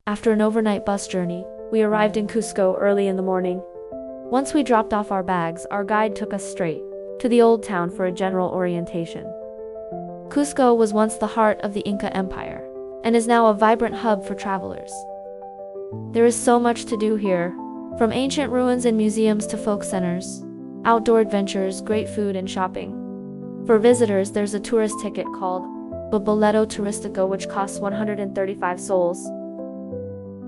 After an overnight bus journey, we arrived in Cusco early in the morning. Once we dropped off our bags, our guide took us straight to the old town for a general orientation. Cusco was once the heart of the Inca Empire, and is now a vibrant hub for travelers. There is so much to do here, from ancient ruins and museums to folk centers, outdoor adventures, great food and shopping. For visitors, there's a tourist ticket called Boleto Turistico which costs 135 soles.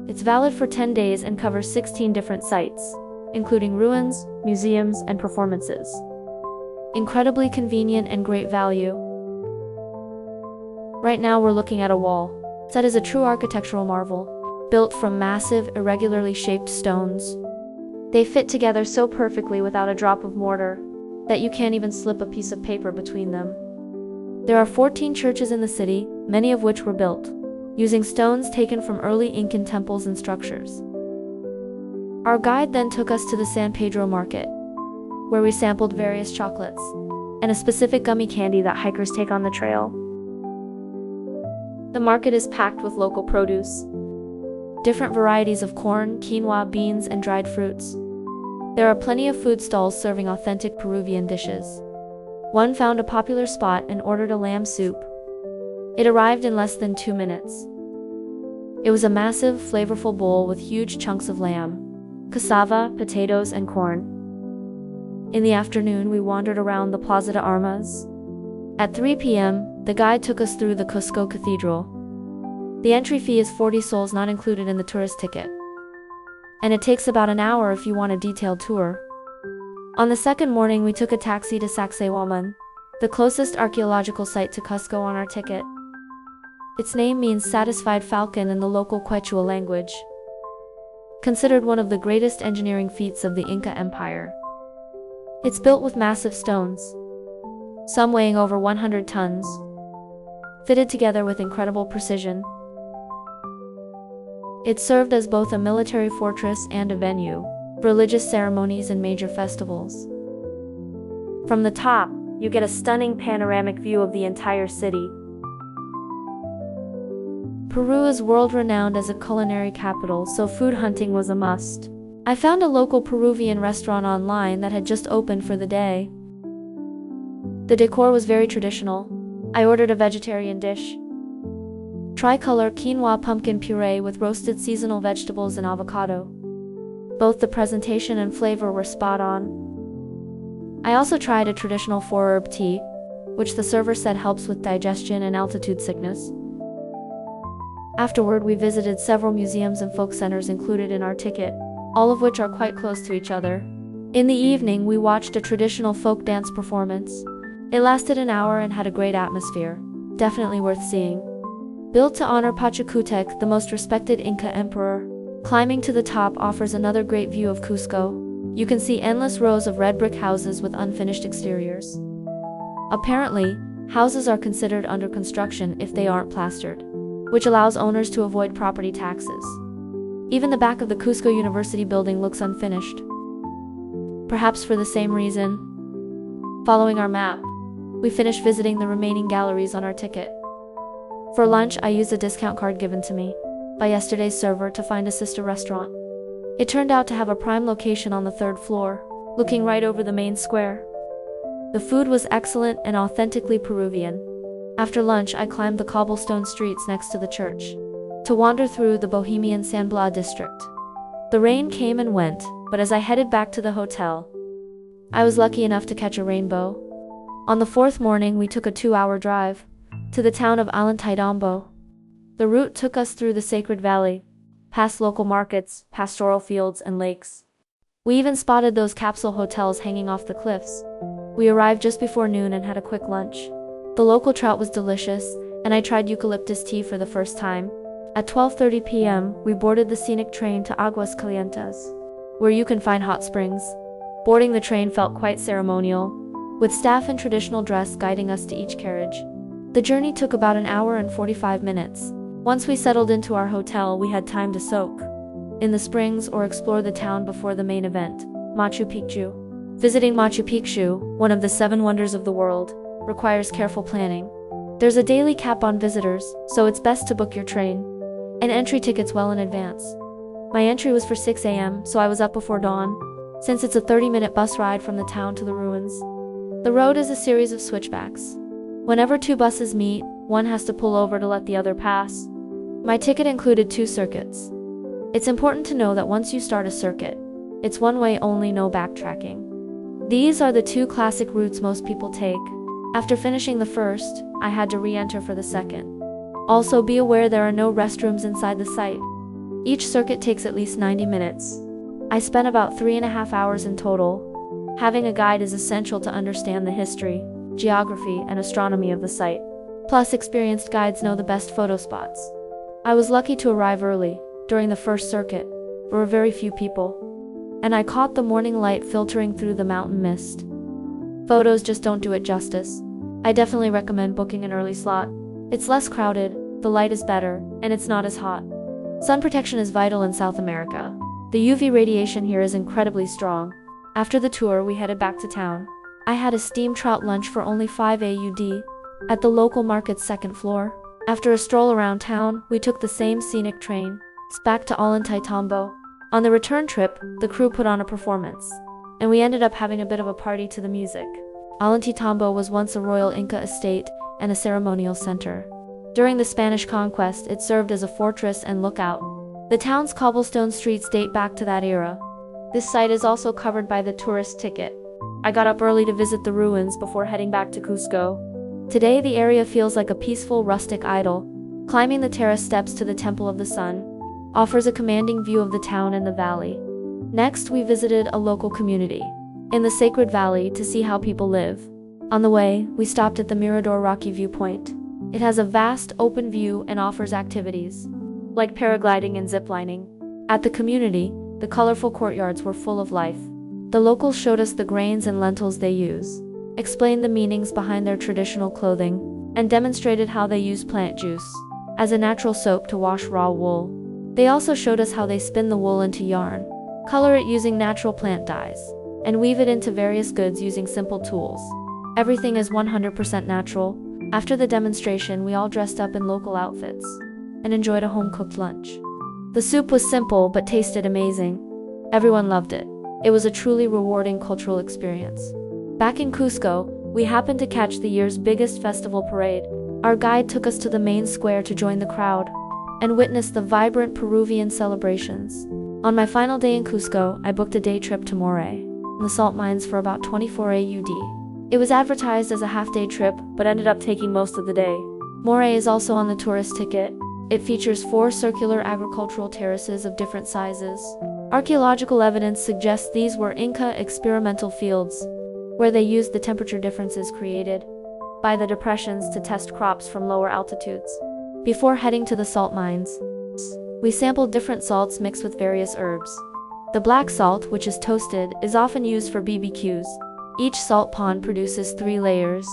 It's valid for 10 days and covers 16 different sites, including ruins, museums, and performances. Incredibly convenient and great value. Right now we're looking at a wall that is a true architectural marvel, built from massive, irregularly shaped stones. They fit together so perfectly without a drop of mortar that you can't even slip a piece of paper between them. There are 14 churches in the city, many of which were built using stones taken from early Incan temples and structures. Our guide then took us to the San Pedro market, where we sampled various chocolates and a specific gummy candy that hikers take on the trail. The market is packed with local produce, different varieties of corn, quinoa, beans, and dried fruits. There are plenty of food stalls serving authentic Peruvian dishes. One found a popular spot and ordered a lamb soup. It arrived in less than 2 minutes. It was a massive, flavorful bowl with huge chunks of lamb, cassava, potatoes, and corn. In the afternoon, we wandered around the Plaza de Armas. At 3 p.m., the guide took us through the Cusco Cathedral. The entry fee is 40 soles, not included in the tourist ticket, and it takes about an hour if you want a detailed tour. On the second morning, we took a taxi to Sacsayhuaman, the closest archaeological site to Cusco, on our ticket. Its name means satisfied falcon in the local Quechua language. Considered one of the greatest engineering feats of the Inca Empire. It's built with massive stones, some weighing over 100 tons, fitted together with incredible precision. It served as both a military fortress and a venue for religious ceremonies and major festivals. From the top, you get a stunning panoramic view of the entire city. Peru is world-renowned as a culinary capital, so food hunting was a must. I found a local Peruvian restaurant online that had just opened for the day. The decor was very traditional. I ordered a vegetarian dish, tricolor quinoa pumpkin puree with roasted seasonal vegetables and avocado. Both the presentation and flavor were spot on. I also tried a traditional 4-herb tea, which the server said helps with digestion and altitude sickness. Afterward, we visited several museums and folk centers included in our ticket, all of which are quite close to each other. In the evening, we watched a traditional folk dance performance. It lasted an hour and had a great atmosphere. Definitely worth seeing. Built to honor Pachacutec, the most respected Inca emperor, climbing to the top offers another great view of Cusco. You can see endless rows of red brick houses with unfinished exteriors. Apparently, houses are considered under construction if they aren't plastered, which allows owners to avoid property taxes. Even the back of the Cusco University building looks unfinished. Perhaps for the same reason. Following our map, we finished visiting the remaining galleries on our ticket. For lunch, I used a discount card given to me by yesterday's server to find a sister restaurant. It turned out to have a prime location on the 3rd floor, looking right over the main square. The food was excellent and authentically Peruvian. After lunch, I climbed the cobblestone streets next to the church to wander through the bohemian San Blas district. The rain came and went, but as I headed back to the hotel, I was lucky enough to catch a rainbow. On the 4th morning, we took a 2-hour drive to the town of Ollantaytambo. The route took us through the Sacred Valley, past local markets, pastoral fields, and lakes. We even spotted those capsule hotels hanging off the cliffs. We arrived just before noon and had a quick lunch. The local trout was delicious, and I tried eucalyptus tea for the first time. At 12:30 p.m., we boarded the scenic train to Aguas Calientes, where you can find hot springs. Boarding the train felt quite ceremonial, with staff in traditional dress guiding us to each carriage. The journey took about an hour and 45 minutes. Once we settled into our hotel, we had time to soak in the springs or explore the town before the main event, Machu Picchu. Visiting Machu Picchu, one of the 7 wonders of the world, requires careful planning. There's a daily cap on visitors, so it's best to book your train and entry tickets well in advance. My entry was for 6 a.m., so I was up before dawn, since it's a 30-minute bus ride from the town to the ruins. The road is a series of switchbacks. Whenever two buses meet, one has to pull over to let the other pass. My ticket included 2 circuits. It's important to know that once you start a circuit, it's one way only, no backtracking. These are the 2 classic routes most people take. After finishing the first, I had to re-enter for the second. Also be aware there are no restrooms inside the site. Each circuit takes at least 90 minutes. I spent about 3.5 hours in total. Having a guide is essential to understand the history, geography, and astronomy of the site. Plus, experienced guides know the best photo spots. I was lucky to arrive early. During the first circuit, there were very few people, and I caught the morning light filtering through the mountain mist. Photos just don't do it justice. I definitely recommend booking an early slot. It's less crowded, the light is better, and it's not as hot. Sun protection is vital in South America. The UV radiation here is incredibly strong. After the tour, we headed back to town. I had a steamed trout lunch for only 5 AUD at the local market's second floor. After a stroll around town, we took the same scenic train back to Ollantaytambo. On the return trip, the crew put on a performance, and we ended up having a bit of a party to the music. Ollantaytambo was once a royal Inca estate and a ceremonial center. During the Spanish conquest, it served as a fortress and lookout. The town's cobblestone streets date back to that era. This site is also covered by the tourist ticket. I got up early to visit the ruins before heading back to Cusco. Today, the area feels like a peaceful rustic idyll. Climbing the terrace steps to the Temple of the Sun offers a commanding view of the town and the valley. Next, we visited a local community in the Sacred Valley to see how people live. On the way, we stopped at the Mirador Rocky Viewpoint. It has a vast, open view and offers activities like paragliding and ziplining. At the community, the colorful courtyards were full of life. The locals showed us the grains and lentils they use, explained the meanings behind their traditional clothing, and demonstrated how they use plant juice as a natural soap to wash raw wool. They also showed us how they spin the wool into yarn, color it using natural plant dyes, and weave it into various goods using simple tools. Everything is 100% natural. After the demonstration, we all dressed up in local outfits and enjoyed a home-cooked lunch. The soup was simple but tasted amazing. Everyone loved it. It was a truly rewarding cultural experience. Back in Cusco, we happened to catch the year's biggest festival parade. Our guide took us to the main square to join the crowd and witness the vibrant Peruvian celebrations. On my final day in Cusco, I booked a day trip to Moray, the salt mines, for about 24 AUD. It was advertised as a half-day trip, but ended up taking most of the day. Moray is also on the tourist ticket. It features 4 circular agricultural terraces of different sizes. Archaeological evidence suggests these were Inca experimental fields, where they used the temperature differences created by the depressions to test crops from lower altitudes. Before heading to the salt mines, we sampled different salts mixed with various herbs. The black salt, which is toasted, is often used for BBQs. Each salt pond produces 3 layers.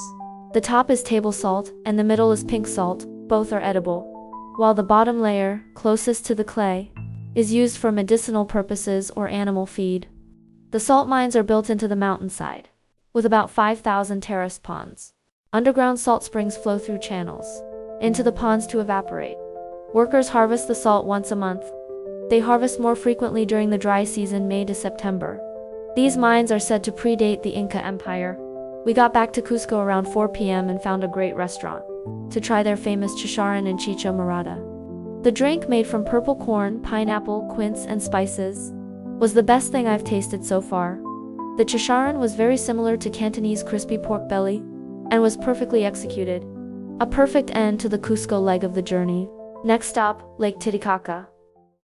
The top is table salt, and the middle is pink salt. Both are edible, while the bottom layer, closest to the clay, is used for medicinal purposes or animal feed. The salt mines are built into the mountainside, with about 5,000 terraced ponds. Underground salt springs flow through channels into the ponds to evaporate. Workers harvest the salt once a month. They harvest more frequently during the dry season, May to September. These mines are said to predate the Inca Empire. We got back to Cusco around 4 p.m. and found a great restaurant to try their famous chicharrón and chicha morada. The drink, made from purple corn, pineapple, quince, and spices, was the best thing I've tasted so far. The chicharrón was very similar to Cantonese crispy pork belly and was perfectly executed. A perfect end to the Cusco leg of the journey. Next stop, Lake Titicaca.